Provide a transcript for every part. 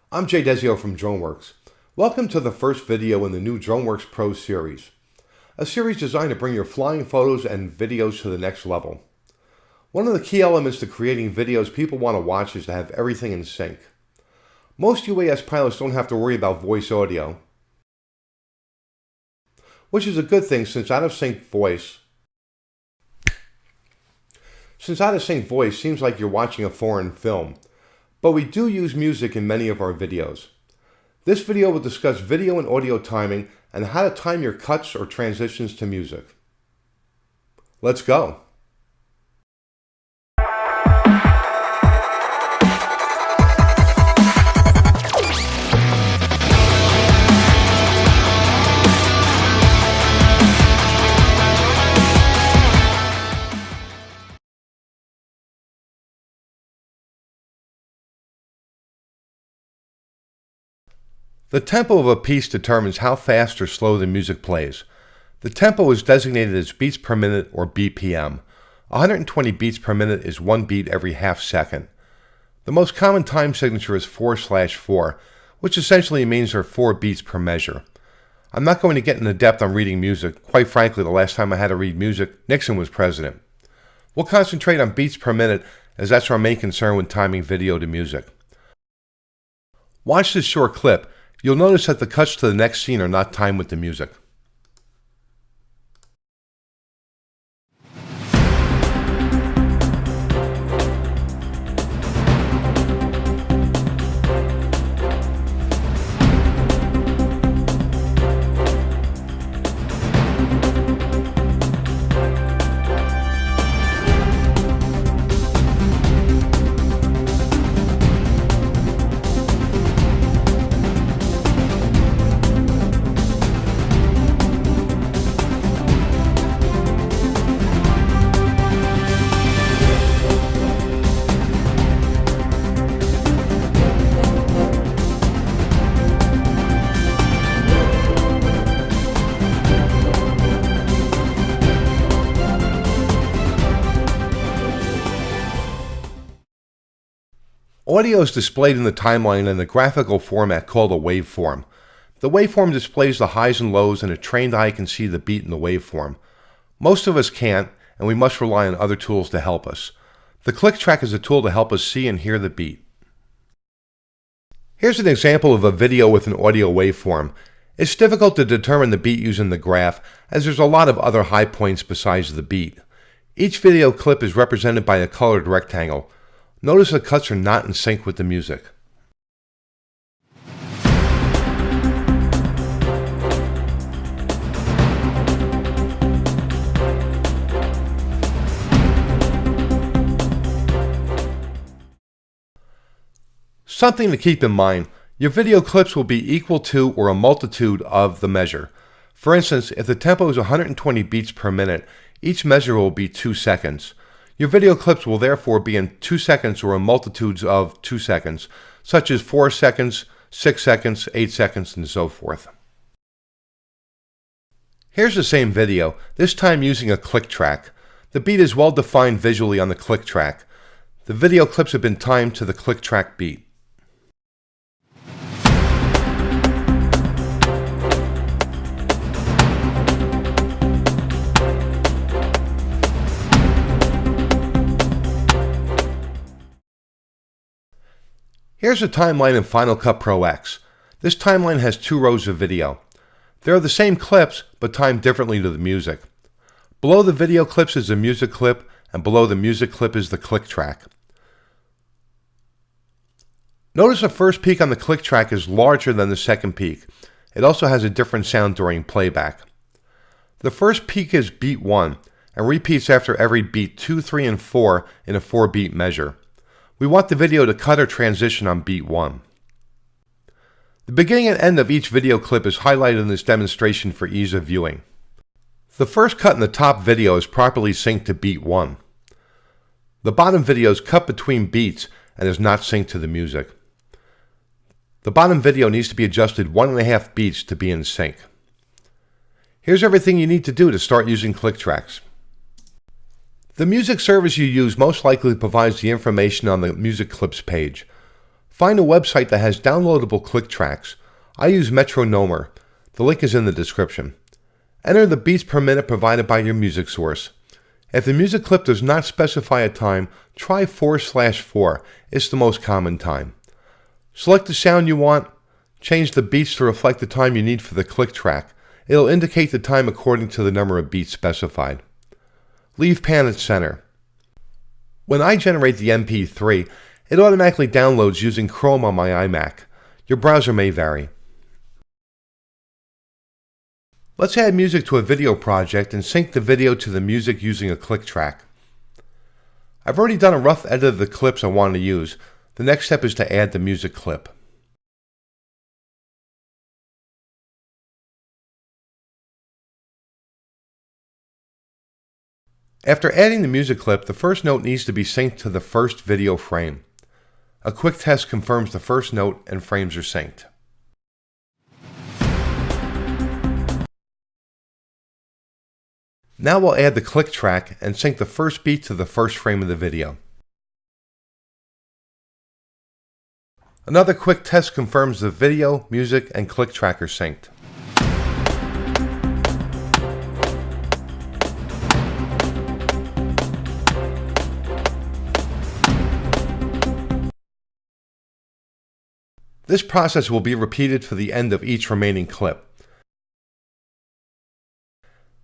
I'm Jay Desio from Drone-Works. Welcome to the first video in the new Drone-WorksPRO series, a series designed to bring your flying photos and videos to the next level. One of the key elements to creating videos people want to watch is to have everything in sync. Most UAS pilots don't have to worry about voice audio, which is a good thing since out-of-sync voice seems like you're watching a foreign film. But we do use music in many of our videos. This video will discuss video and audio timing and how to time your cuts or transitions to music. Let's go! The tempo of a piece determines how fast or slow the music plays. The tempo is designated as beats per minute or BPM. 120 beats per minute is one beat every half second. The most common time signature is 4/4, which essentially means there are 4 beats per measure. I'm not going to get into depth on reading music. Quite frankly, the last time I had to read music, Nixon was president. We'll concentrate on beats per minute as that's our main concern when timing video to music. Watch this short clip. You'll notice that the cuts to the next scene are not timed with the music. Audio is displayed in the timeline in a graphical format called a waveform. The waveform displays the highs and lows, and a trained eye can see the beat in the waveform. Most of us can't, and we must rely on other tools to help us. The click track is a tool to help us see and hear the beat. Here's an example of a video with an audio waveform. It's difficult to determine the beat using the graph, as there's a lot of other high points besides the beat. Each video clip is represented by a colored rectangle. Notice the cuts are not in sync with the music. Something to keep in mind, your video clips will be equal to or a multitude of the measure. For instance, if the tempo is 120 beats per minute, each measure will be 2 seconds. Your video clips will therefore be in 2 seconds or in multitudes of 2 seconds, such as 4 seconds, 6 seconds, 8 seconds, and so forth. Here's the same video, this time using a click track. The beat is well defined visually on the click track. The video clips have been timed to the click track beat. Here's a timeline in Final Cut Pro X. This timeline has 2 rows of video. They are the same clips, but timed differently to the music. Below the video clips is the music clip, and below the music clip is the click track. Notice the first peak on the click track is larger than the second peak. It also has a different sound during playback. The first peak is beat 1, and repeats after every beat 2, 3, and 4 in a 4-beat measure. We want the video to cut or transition on beat 1. The beginning and end of each video clip is highlighted in this demonstration for ease of viewing. The first cut in the top video is properly synced to beat 1. The bottom video is cut between beats and is not synced to the music. The bottom video needs to be adjusted 1.5 beats to be in sync. Here's everything you need to do to start using click tracks. The music service you use most likely provides the information on the music clips page. Find a website that has downloadable click tracks. I use Metronomer. The link is in the description. Enter the beats per minute provided by your music source. If the music clip does not specify a time, try 4/4. It's the most common time. Select the sound you want. Change the beats to reflect the time you need for the click track. It'll indicate the time according to the number of beats specified. Leave pan at center. When I generate the MP3, it automatically downloads using Chrome on my iMac. Your browser may vary. Let's add music to a video project and sync the video to the music using a click track. I've already done a rough edit of the clips I want to use. The next step is to add the music clip. After adding the music clip, the first note needs to be synced to the first video frame. A quick test confirms the first note and frames are synced. Now we'll add the click track and sync the first beat to the first frame of the video. Another quick test confirms the video, music, and click track are synced. This process will be repeated for the end of each remaining clip.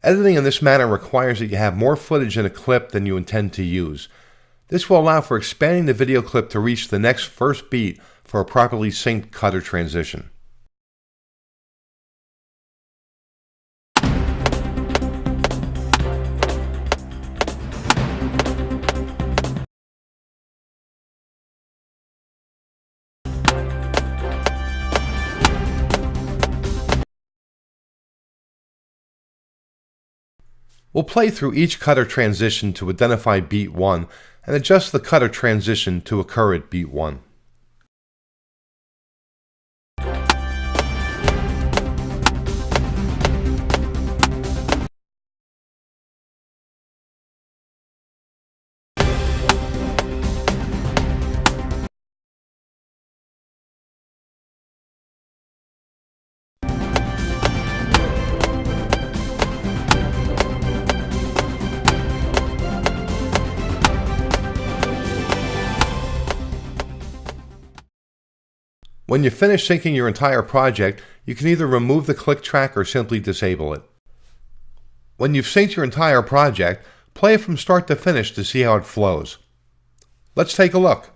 Editing in this manner requires that you have more footage in a clip than you intend to use. This will allow for expanding the video clip to reach the next first beat for a properly synced cut or transition. We'll play through each cut or transition to identify beat 1 and adjust the cut or transition to occur at beat 1. When you finish syncing your entire project, you can either remove the click track or simply disable it. When you've synced your entire project, play it from start to finish to see how it flows. Let's take a look.